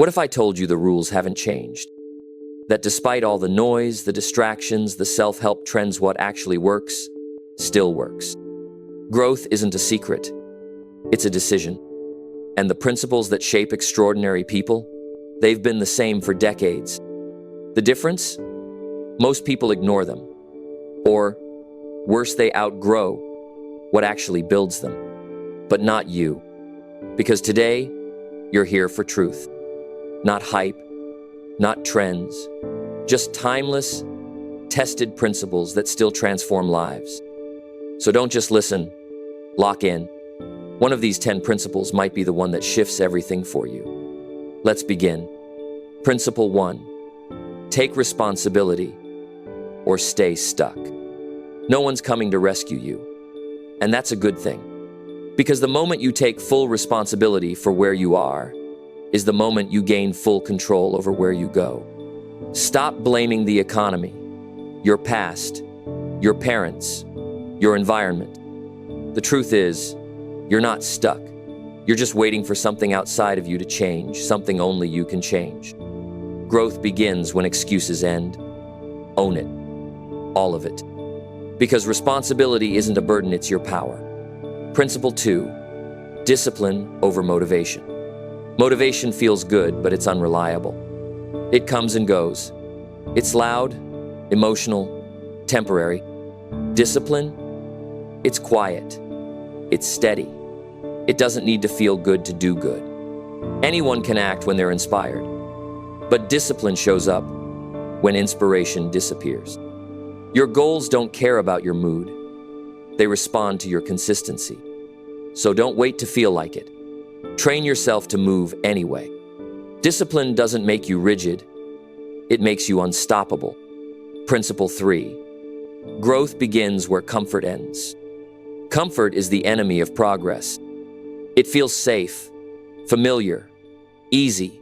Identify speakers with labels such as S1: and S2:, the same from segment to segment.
S1: What if I told you the rules haven't changed? That despite all the noise, the distractions, the self-help trends, what actually works, still works. Growth isn't a secret. It's a decision. And the principles that shape extraordinary people, they've been the same for decades. The difference? Most people ignore them. Or, worse, they outgrow what actually builds them. But not you. Because today, you're here for truth. Not hype, not trends, just timeless, tested principles that still transform lives. So don't just listen, lock in. One of these 10 principles might be the one that shifts everything for you. Let's begin. Principle 1. Take responsibility or stay stuck. No one's coming to rescue you. And that's a good thing. Because the moment you take full responsibility for where you are is the moment you gain full control over where you go. Stop blaming the economy, your past, your parents, your environment. The truth is, you're not stuck. You're just waiting for something outside of you to change, something only you can change. Growth begins when excuses end. Own it. All of it. Because responsibility isn't a burden, it's your power. Principle 2. Discipline over motivation. Motivation feels good, but it's unreliable. It comes and goes. It's loud, emotional, temporary. Discipline? It's quiet. It's steady. It doesn't need to feel good to do good. Anyone can act when they're inspired. But discipline shows up when inspiration disappears. Your goals don't care about your mood. They respond to your consistency. So don't wait to feel like it. Train yourself to move anyway. Discipline doesn't make you rigid. It makes you unstoppable. Principle 3. Growth begins where comfort ends. Comfort is the enemy of progress. It feels safe, familiar, easy,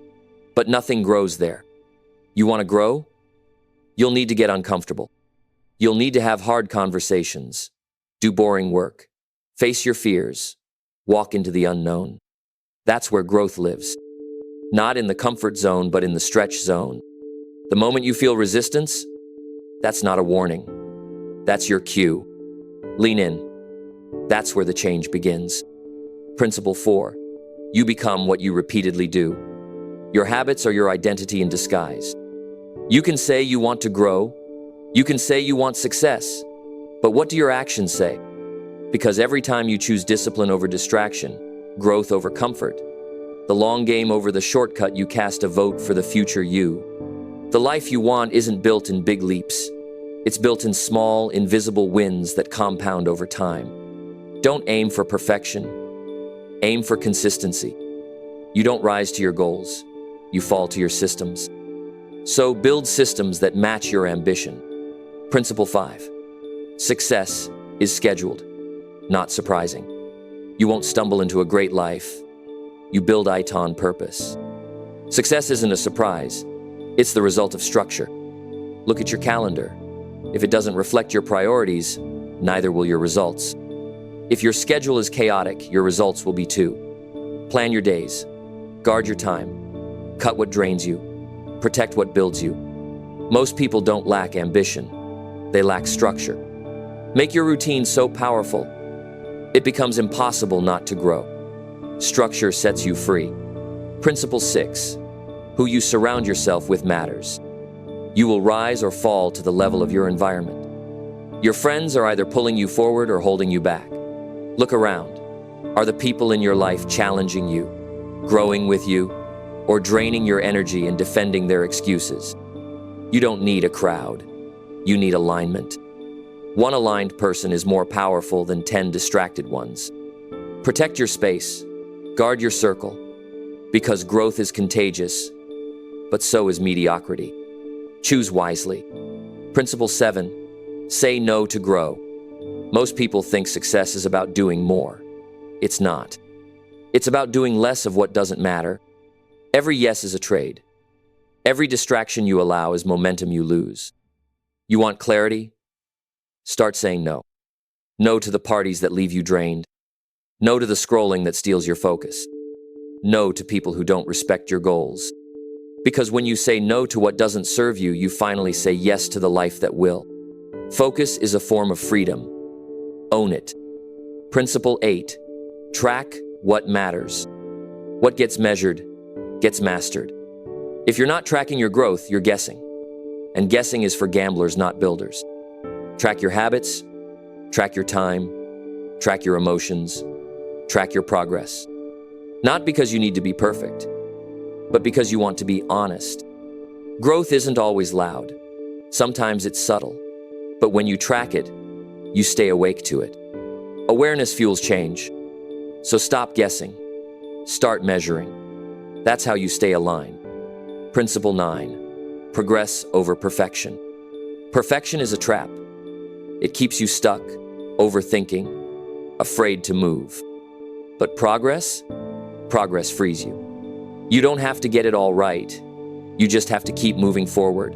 S1: but nothing grows there. You want to grow? You'll need to get uncomfortable. You'll need to have hard conversations, do boring work, face your fears, walk into the unknown. That's where growth lives. Not in the comfort zone, but in the stretch zone. The moment you feel resistance, that's not a warning. That's your cue. Lean in. That's where the change begins. Principle 4. You become what you repeatedly do. Your habits are your identity in disguise. You can say you want to grow. You can say you want success. But what do your actions say? Because every time you choose discipline over distraction, growth over comfort, the long game over the shortcut, you cast a vote for the future you. The life you want isn't built in big leaps. It's built in small, invisible wins that compound over time. Don't aim for perfection. Aim for consistency. You don't rise to your goals. You fall to your systems. So build systems that match your ambition. Principle 5. Success is scheduled, not surprising. You won't stumble into a great life. You build it on purpose. Success isn't a surprise. It's the result of structure. Look at your calendar. If it doesn't reflect your priorities, neither will your results. If your schedule is chaotic, your results will be too. Plan your days. Guard your time. Cut what drains you. Protect what builds you. Most people don't lack ambition. They lack structure. Make your routine so powerful, it becomes impossible not to grow. Structure sets you free. Principle 6. Who you surround yourself with matters. You will rise or fall to the level of your environment. Your friends are either pulling you forward or holding you back. Look around. Are the people in your life challenging you, growing with you, or draining your energy and defending their excuses? You don't need a crowd. You need alignment. One aligned person is more powerful than 10 distracted ones. Protect your space. Guard your circle. Because growth is contagious, but so is mediocrity. Choose wisely. Principle 7. Say no to grow. Most people think success is about doing more. It's not. It's about doing less of what doesn't matter. Every yes is a trade. Every distraction you allow is momentum you lose. You want clarity? Start saying no. No to the parties that leave you drained. No to the scrolling that steals your focus. No to people who don't respect your goals. Because when you say no to what doesn't serve you, you finally say yes to the life that will. Focus is a form of freedom. Own it. Principle 8. Track what matters. What gets measured gets mastered. If you're not tracking your growth, you're guessing. And guessing is for gamblers, not builders. Track your habits, track your time, track your emotions, track your progress. Not because you need to be perfect, but because you want to be honest. Growth isn't always loud. Sometimes it's subtle. But when you track it, you stay awake to it. Awareness fuels change. So stop guessing. Start measuring. That's how you stay aligned. Principle 9. Progress over perfection. Perfection is a trap. It keeps you stuck, overthinking, afraid to move. But progress frees you. You don't have to get it all right. You just have to keep moving forward.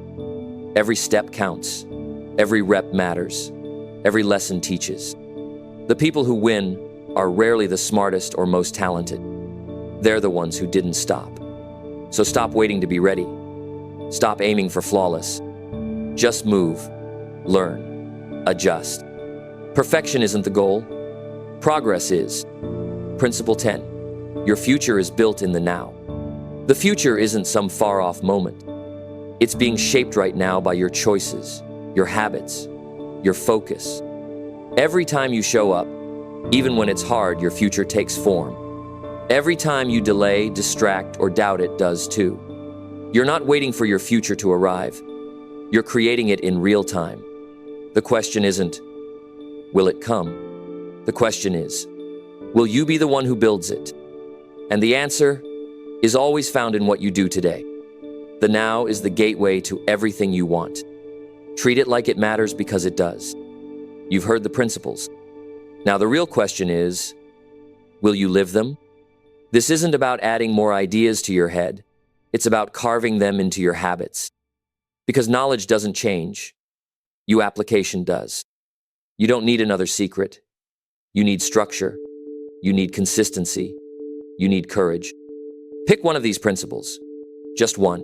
S1: Every step counts. Every rep matters. Every lesson teaches. The people who win are rarely the smartest or most talented. They're the ones who didn't stop. So stop waiting to be ready. Stop aiming for flawless. Just move, learn, adjust. Perfection isn't the goal. Progress is. Principle 10. Your future is built in the now. The future isn't some far-off moment. It's being shaped right now by your choices, your habits, your focus. Every time you show up, even when it's hard, your future takes form. Every time you delay, distract, or doubt, it does too. You're not waiting for your future to arrive. You're creating it in real time. The question isn't, will it come? The question is, will you be the one who builds it? And the answer is always found in what you do today. The now is the gateway to everything you want. Treat it like it matters because it does. You've heard the principles. Now the real question is, will you live them? This isn't about adding more ideas to your head. It's about carving them into your habits. Because knowledge doesn't change. Application does. You don't need another secret. You need structure. You need consistency. You need courage. Pick one of these principles, just one,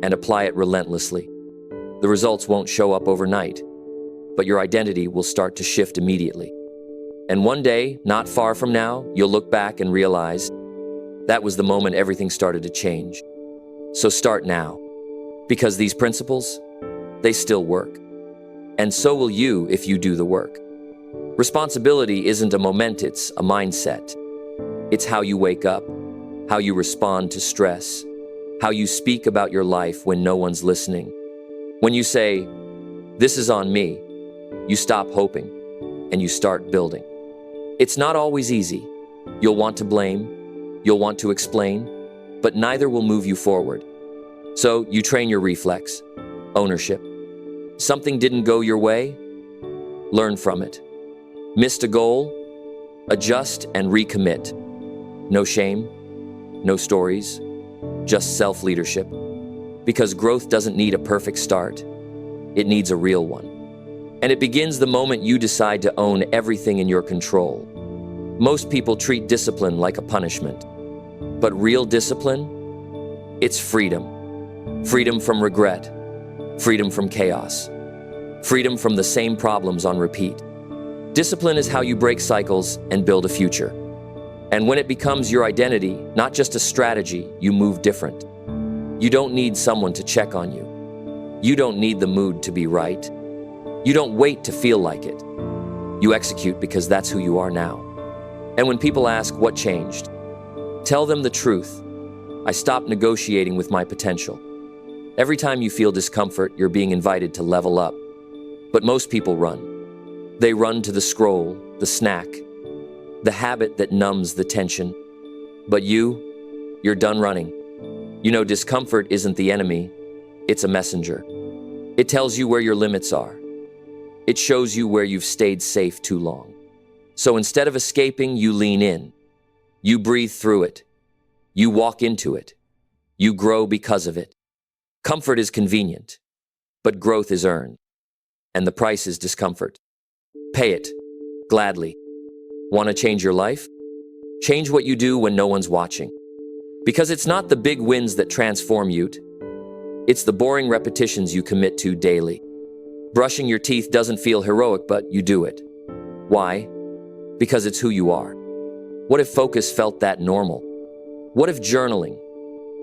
S1: and apply it relentlessly. The results won't show up overnight, but your identity will start to shift immediately. And one day, not far from now, you'll look back and realize that was the moment everything started to change. So start now, because these principles, they still work. And so will you if you do the work. Responsibility isn't a moment, it's a mindset. It's how you wake up, how you respond to stress, how you speak about your life when no one's listening. When you say, "This is on me," you stop hoping and you start building. It's not always easy. You'll want to blame, you'll want to explain, but neither will move you forward. So you train your reflex, ownership. Something didn't go your way? Learn from it. Missed a goal? Adjust and recommit. No shame, no stories, just self-leadership. Because growth doesn't need a perfect start. It needs a real one. And it begins the moment you decide to own everything in your control. Most people treat discipline like a punishment. But real discipline? It's freedom. Freedom from regret. Freedom from chaos. Freedom from the same problems on repeat. Discipline is how you break cycles and build a future. And when it becomes your identity, not just a strategy, you move different. You don't need someone to check on you. You don't need the mood to be right. You don't wait to feel like it. You execute because that's who you are now. And when people ask what changed, tell them the truth. I stopped negotiating with my potential. Every time you feel discomfort, you're being invited to level up. But most people run. They run to the scroll, the snack, the habit that numbs the tension. But you're done running. You know, discomfort isn't the enemy, it's a messenger. It tells you where your limits are. It shows you where you've stayed safe too long. So instead of escaping, you lean in. You breathe through it. You walk into it. You grow because of it. Comfort is convenient, but growth is earned. And the price is discomfort. Pay it, gladly. Want to change your life? Change what you do when no one's watching. Because it's not the big wins that transform you, it's the boring repetitions you commit to daily. Brushing your teeth doesn't feel heroic, but you do it. Why? Because it's who you are. What if focus felt that normal? What if journaling,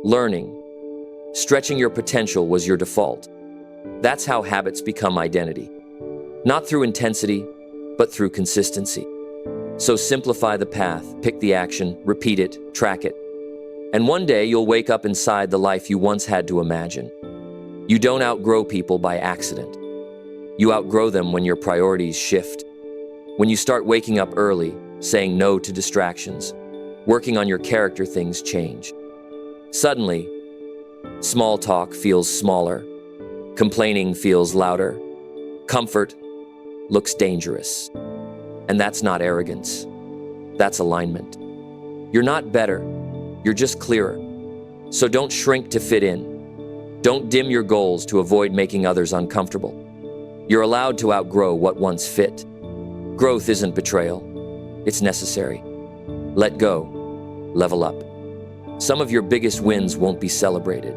S1: learning, stretching your potential was your default? That's how habits become identity. Not through intensity, but through consistency. So simplify the path, pick the action, repeat it, track it. And one day you'll wake up inside the life you once had to imagine. You don't outgrow people by accident. You outgrow them when your priorities shift. When you start waking up early, saying no to distractions, working on your character, things change. Suddenly, small talk feels smaller, complaining feels louder, comfort looks dangerous. And that's not arrogance, that's alignment. You're not better, you're just clearer. So don't shrink to fit in. Don't dim your goals to avoid making others uncomfortable. You're allowed to outgrow what once fit. Growth isn't betrayal, it's necessary. Let go, level up. Some of your biggest wins won't be celebrated.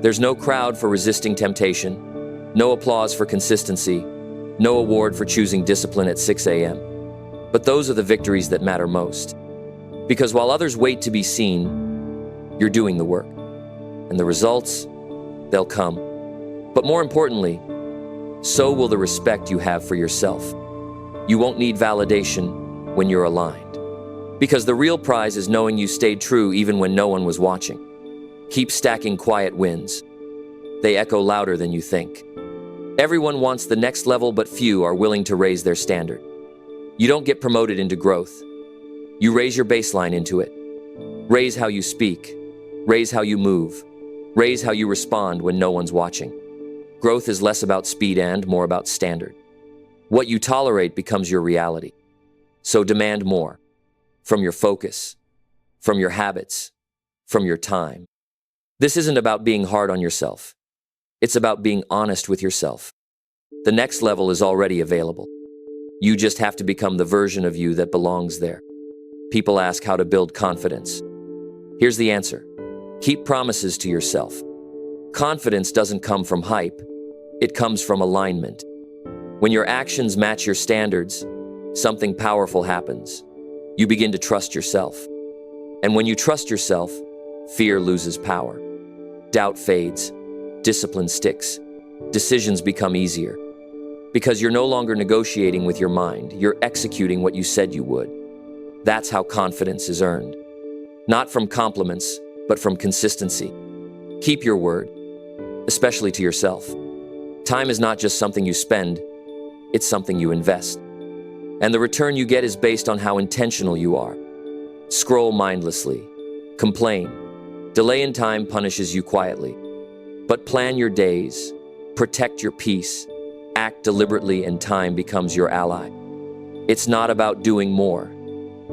S1: There's no crowd for resisting temptation, no applause for consistency, no award for choosing discipline at 6 a.m. But those are the victories that matter most. Because while others wait to be seen, you're doing the work. And the results, they'll come. But more importantly, so will the respect you have for yourself. You won't need validation when you're aligned. Because the real prize is knowing you stayed true even when no one was watching. Keep stacking quiet wins. They echo louder than you think. Everyone wants the next level, but few are willing to raise their standard. You don't get promoted into growth. You raise your baseline into it. Raise how you speak. Raise how you move. Raise how you respond when no one's watching. Growth is less about speed and more about standard. What you tolerate becomes your reality. So demand more. From your focus, from your habits, from your time. This isn't about being hard on yourself. It's about being honest with yourself. The next level is already available. You just have to become the version of you that belongs there. People ask how to build confidence. Here's the answer. Keep promises to yourself. Confidence doesn't come from hype. It comes from alignment. When your actions match your standards, something powerful happens. You begin to trust yourself. And when you trust yourself, fear loses power. Doubt fades. Discipline sticks. Decisions become easier. Because you're no longer negotiating with your mind, you're executing what you said you would. That's how confidence is earned. Not from compliments, but from consistency. Keep your word, especially to yourself. Time is not just something you spend, it's something you invest. And the return you get is based on how intentional you are. Scroll mindlessly. Complain. Delay in time punishes you quietly. But plan your days. Protect your peace. Act deliberately and time becomes your ally. It's not about doing more.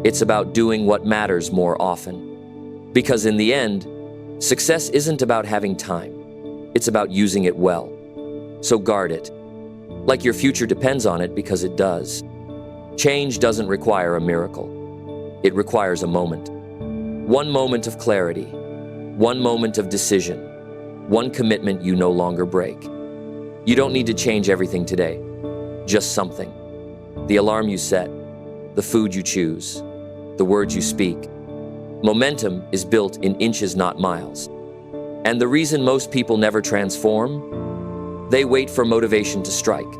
S1: It's about doing what matters more often. Because in the end, success isn't about having time. It's about using it well. So guard it. Like your future depends on it, because it does. Change doesn't require a miracle. It requires a moment. One moment of clarity. One moment of decision. One commitment you no longer break. You don't need to change everything today. Just something. The alarm you set. The food you choose. The words you speak. Momentum is built in inches, not miles. And the reason most people never transform? They wait for motivation to strike.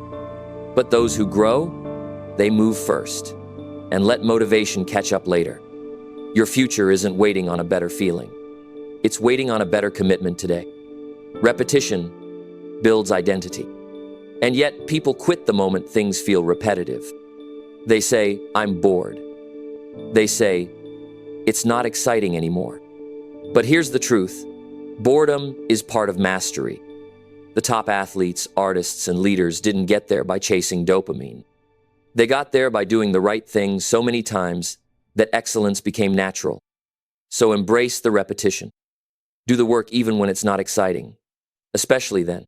S1: But those who grow, they move first, and let motivation catch up later. Your future isn't waiting on a better feeling. It's waiting on a better commitment today. Repetition builds identity. And yet, people quit the moment things feel repetitive. They say, I'm bored. They say, it's not exciting anymore. But here's the truth. Boredom is part of mastery. The top athletes, artists, and leaders didn't get there by chasing dopamine. They got there by doing the right thing so many times that excellence became natural. So embrace the repetition. Do the work even when it's not exciting, especially then.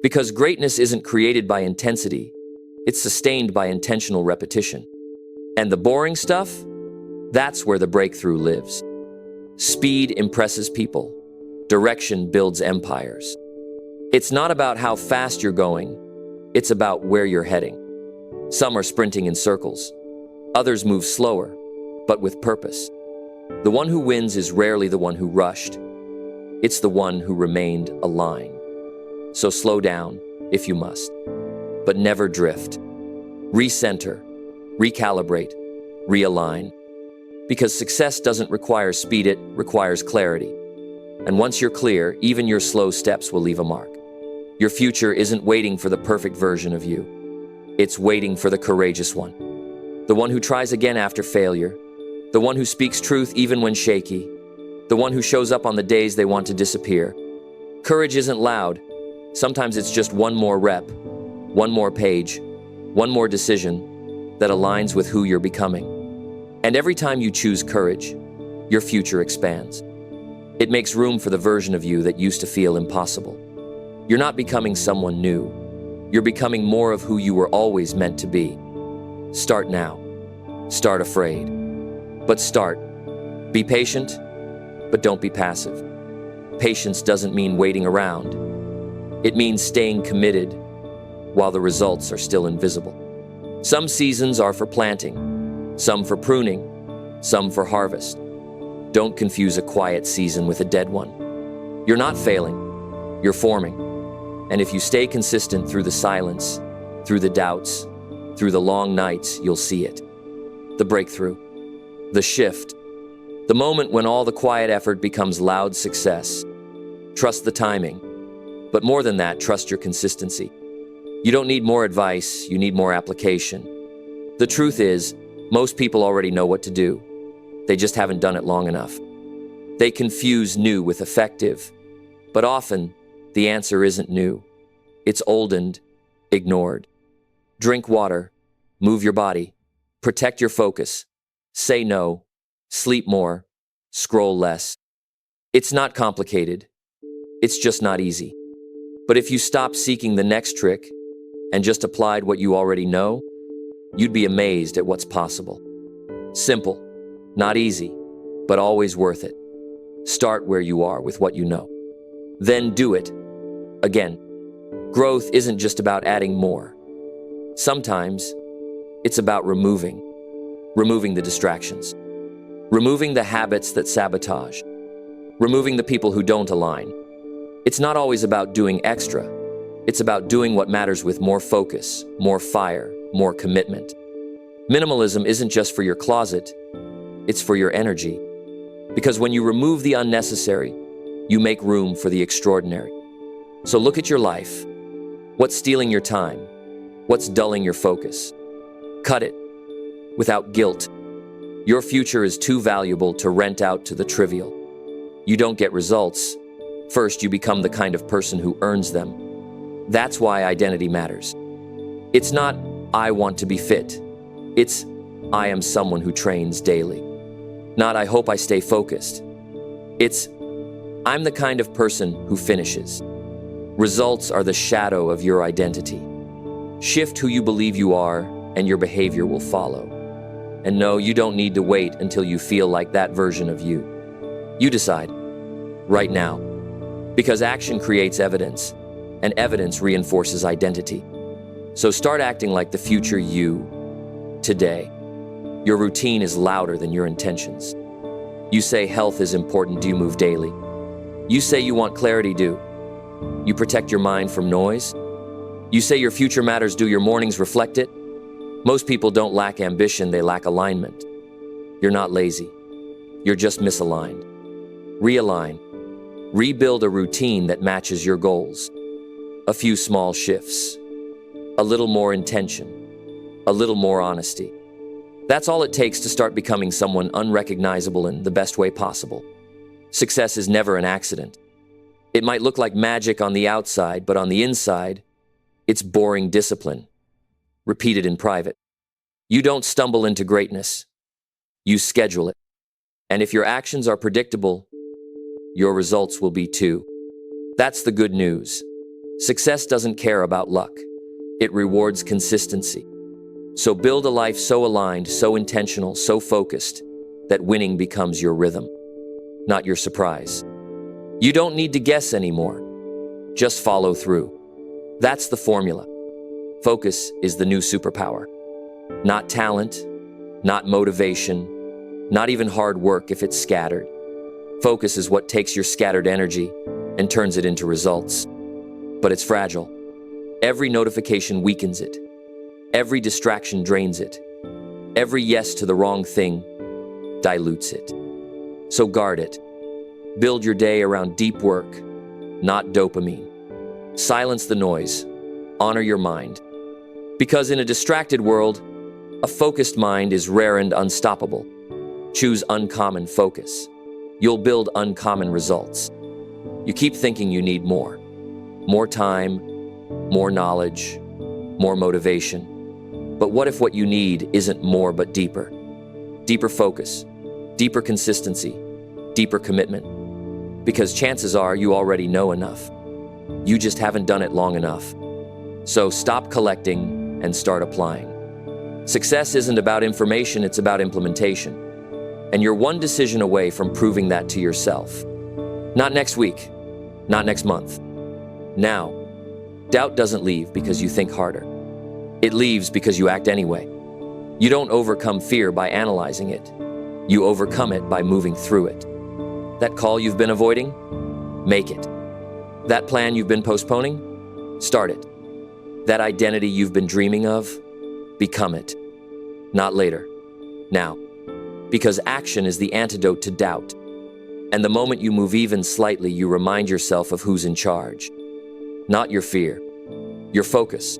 S1: Because greatness isn't created by intensity, it's sustained by intentional repetition. And the boring stuff, that's where the breakthrough lives. Speed impresses people. Direction builds empires. It's not about how fast you're going. It's about where you're heading. Some are sprinting in circles. Others move slower, but with purpose. The one who wins is rarely the one who rushed. It's the one who remained aligned. So slow down, if you must. But never drift. Recenter, recalibrate, realign. Because success doesn't require speed, it requires clarity. And once you're clear, even your slow steps will leave a mark. Your future isn't waiting for the perfect version of you. It's waiting for the courageous one. The one who tries again after failure. The one who speaks truth even when shaky. The one who shows up on the days they want to disappear. Courage isn't loud. Sometimes it's just one more rep, one more page, one more decision that aligns with who you're becoming. And every time you choose courage, your future expands. It makes room for the version of you that used to feel impossible. You're not becoming someone new. You're becoming more of who you were always meant to be. Start now. Start afraid. But start. Be patient, but don't be passive. Patience doesn't mean waiting around. It means staying committed while the results are still invisible. Some seasons are for planting, some for pruning, some for harvest. Don't confuse a quiet season with a dead one. You're not failing, you're forming. And if you stay consistent through the silence, through the doubts, through the long nights, you'll see it. The breakthrough, the shift, the moment when all the quiet effort becomes loud success. Trust the timing, but more than that, trust your consistency. You don't need more advice, you need more application. The truth is, most people already know what to do. They just haven't done it long enough. They confuse new with effective, but often the answer isn't new. It's old and ignored. Drink water, move your body, protect your focus, say no, sleep more, scroll less. It's not complicated. It's just not easy. But if you stopped seeking the next trick and just applied what you already know, you'd be amazed at what's possible. Simple, not easy, but always worth it. Start where you are with what you know. Then do it. Again, growth isn't just about adding more. Sometimes it's about removing the distractions, removing the habits that sabotage, removing the people who don't align. It's not always about doing extra. It's about doing what matters with more focus, more fire, more commitment. Minimalism isn't just for your closet, it's for your energy. Because when you remove the unnecessary, you make room for the extraordinary. So look at your life. What's stealing your time? What's dulling your focus? Cut it without guilt. Your future is too valuable to rent out to the trivial. You don't get results. First, you become the kind of person who earns them. That's why identity matters. It's not, I want to be fit. It's, I am someone who trains daily. Not, I hope I stay focused. It's, I'm the kind of person who finishes. Results are the shadow of your identity. Shift who you believe you are, and your behavior will follow. And no, you don't need to wait until you feel like that version of you. You decide, right now. Because action creates evidence, and evidence reinforces identity. So start acting like the future you, today. Your routine is louder than your intentions. You say health is important, do you move daily? You say you want clarity, do you protect your mind from noise? You say your future matters, do your mornings reflect it? Most people don't lack ambition, they lack alignment. You're not lazy. You're just misaligned. Realign. Rebuild a routine that matches your goals. A few small shifts. A little more intention. A little more honesty. That's all it takes to start becoming someone unrecognizable in the best way possible. Success is never an accident. It might look like magic on the outside, but on the inside, it's boring discipline, repeated in private. You don't stumble into greatness. You schedule it. And if your actions are predictable, your results will be too. That's the good news. Success doesn't care about luck. It rewards consistency. So build a life so aligned, so intentional, so focused, that winning becomes your rhythm. not your surprise. You don't need to guess anymore. Just follow through. That's the formula. Focus is the new superpower. Not talent, not motivation, not even hard work if it's scattered. Focus is what takes your scattered energy and turns it into results. But it's fragile. Every notification weakens it. Every distraction drains it. Every yes to the wrong thing dilutes it. So guard it. Build your day around deep work, not dopamine. Silence the noise. Honor your mind. Because in a distracted world, a focused mind is rare and unstoppable. Choose uncommon focus. You'll build uncommon results. You keep thinking you need more. More time, more knowledge, more motivation. But what if what you need isn't more but deeper? Deeper focus, deeper consistency, deeper commitment. Because chances are you already know enough. You just haven't done it long enough. So stop collecting and start applying. Success isn't about information, it's about implementation. And you're one decision away from proving that to yourself. Not next week, not next month. Now, doubt doesn't leave because you think harder. It leaves because you act anyway. You don't overcome fear by analyzing it. You overcome it by moving through it. That call you've been avoiding? Make it. That plan you've been postponing? Start it. That identity you've been dreaming of? Become it. Not later. Now. Because action is the antidote to doubt. And the moment you move even slightly, you remind yourself of who's in charge. Not your fear. Your focus.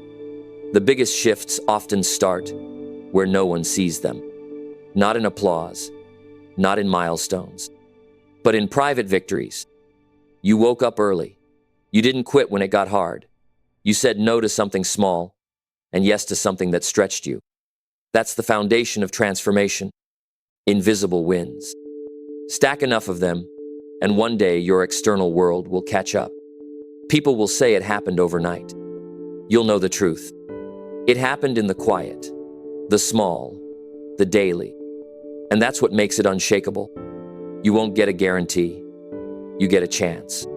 S1: The biggest shifts often start where no one sees them. Not in applause. Not in milestones. But in private victories. You woke up early. You didn't quit when it got hard. You said no to something small and yes to something that stretched you. That's the foundation of transformation. Invisible wins. Stack enough of them, and one day your external world will catch up. People will say it happened overnight. You'll know the truth. It happened in the quiet, the small, the daily. And that's what makes it unshakable. You won't get a guarantee. You get a chance.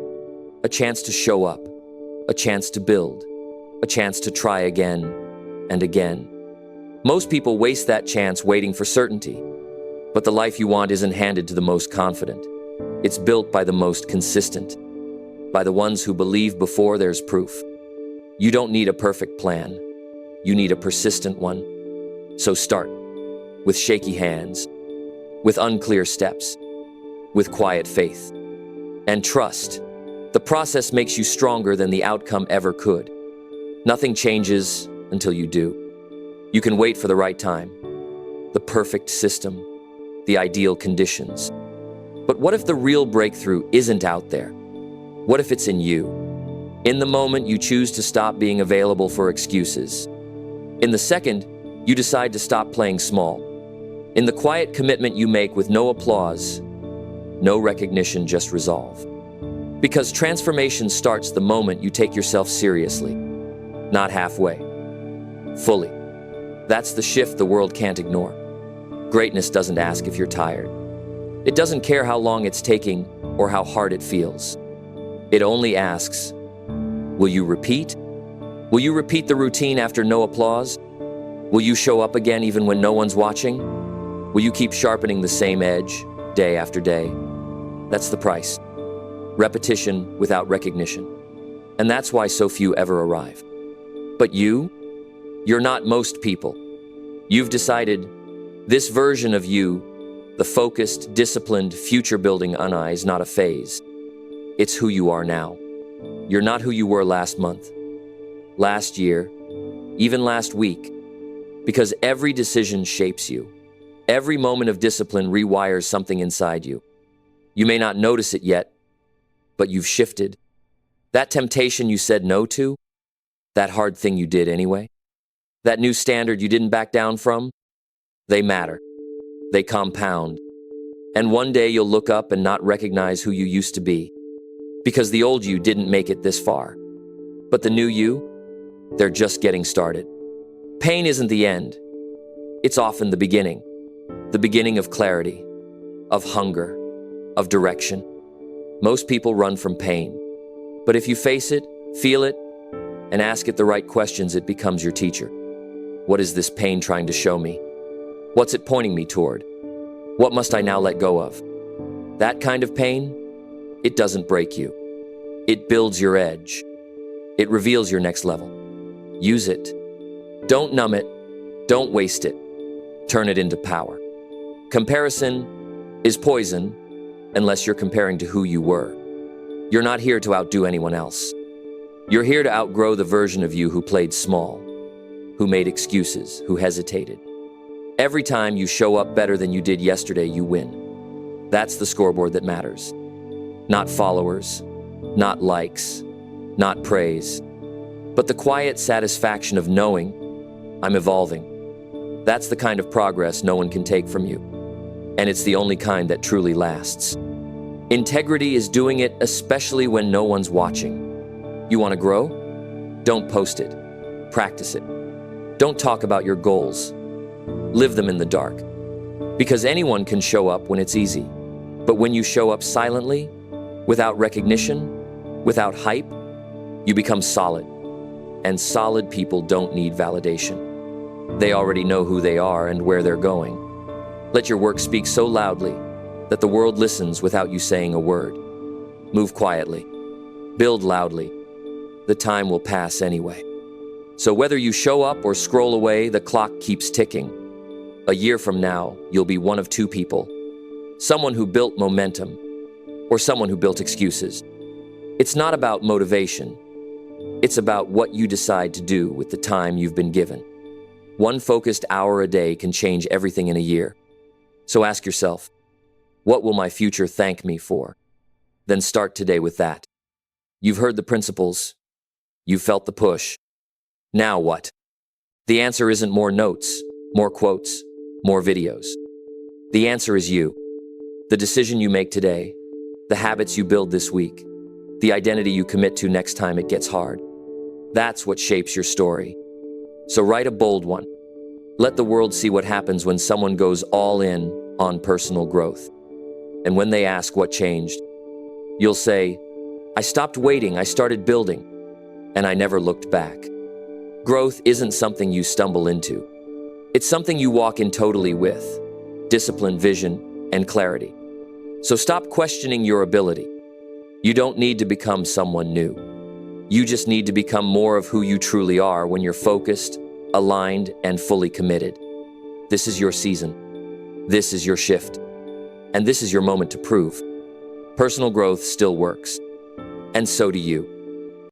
S1: A chance to show up. A chance to build. A chance to try again and again. Most people waste that chance waiting for certainty. But the life you want isn't handed to the most confident. It's built by the most consistent. By the ones who believe before there's proof. You don't need a perfect plan. You need a persistent one. So start. With shaky hands. With unclear steps. With quiet faith. And trust. The process makes you stronger than the outcome ever could. Nothing changes until you do. You can wait for the right time. The perfect system. The ideal conditions. But what if the real breakthrough isn't out there? What if it's in you? In the moment you choose to stop being available for excuses. In the second, you decide to stop playing small. In the quiet commitment you make with no applause, no recognition, just resolve. Because transformation starts the moment you take yourself seriously, not halfway, fully. That's the shift the world can't ignore. Greatness doesn't ask if you're tired. It doesn't care how long it's taking or how hard it feels. It only asks, will you repeat? Will you repeat the routine after no applause? Will you show up again even when no one's watching? Will you keep sharpening the same edge day after day? That's the price. Repetition without recognition. And that's why so few ever arrive. But you're not most people. You've decided this version of you, the focused, disciplined, future-building Unai, is not a phase. It's who you are now. You're not who you were last month, last year, even last week. Because every decision shapes you. Every moment of discipline rewires something inside you. You may not notice it yet, but you've shifted. That temptation you said no to, that hard thing you did anyway, that new standard you didn't back down from, they matter. They compound. And one day you'll look up and not recognize who you used to be. Because the old you didn't make it this far. But the new you, they're just getting started. Pain isn't the end. It's often the beginning. The beginning of clarity, of hunger, of direction. Most people run from pain. But if you face it, feel it, and ask it the right questions, it becomes your teacher. What is this pain trying to show me? What's it pointing me toward? What must I now let go of? That kind of pain, it doesn't break you. It builds your edge. It reveals your next level. Use it. Don't numb it. Don't waste it. Turn it into power. Comparison is poison unless you're comparing to who you were. You're not here to outdo anyone else. You're here to outgrow the version of you who played small, who made excuses, who hesitated. Every time you show up better than you did yesterday, you win. That's the scoreboard that matters. Not followers, not likes, not praise, but the quiet satisfaction of knowing I'm evolving. That's the kind of progress no one can take from you. And it's the only kind that truly lasts. Integrity is doing it especially when no one's watching. You want to grow? Don't post it. Practice it. Don't talk about your goals. Live them in the dark. Because anyone can show up when it's easy. But when you show up silently, without recognition, without hype, you become solid. And solid people don't need validation. They already know who they are and where they're going. Let your work speak so loudly that the world listens without you saying a word. Move quietly. Build loudly. The time will pass anyway. So whether you show up or scroll away, the clock keeps ticking. A year from now, you'll be one of two people. Someone who built momentum, or someone who built excuses. It's not about motivation. It's about what you decide to do with the time you've been given. One focused hour a day can change everything in a year. So ask yourself, what will my future thank me for? Then start today with that. You've heard the principles. You've felt the push. Now what? The answer isn't more notes, more quotes, more videos. The answer is you. The decision you make today, the habits you build this week, the identity you commit to next time it gets hard. That's what shapes your story. So write a bold one. Let the world see what happens when someone goes all in on personal growth. And when they ask what changed, you'll say, I stopped waiting, I started building, and I never looked back. Growth isn't something you stumble into. It's something you walk in totally with discipline, vision, and clarity. So stop questioning your ability. You don't need to become someone new. You just need to become more of who you truly are when you're focused, aligned, and fully committed. This is your season. This is your shift. And this is your moment to prove. Personal growth still works. And so do you.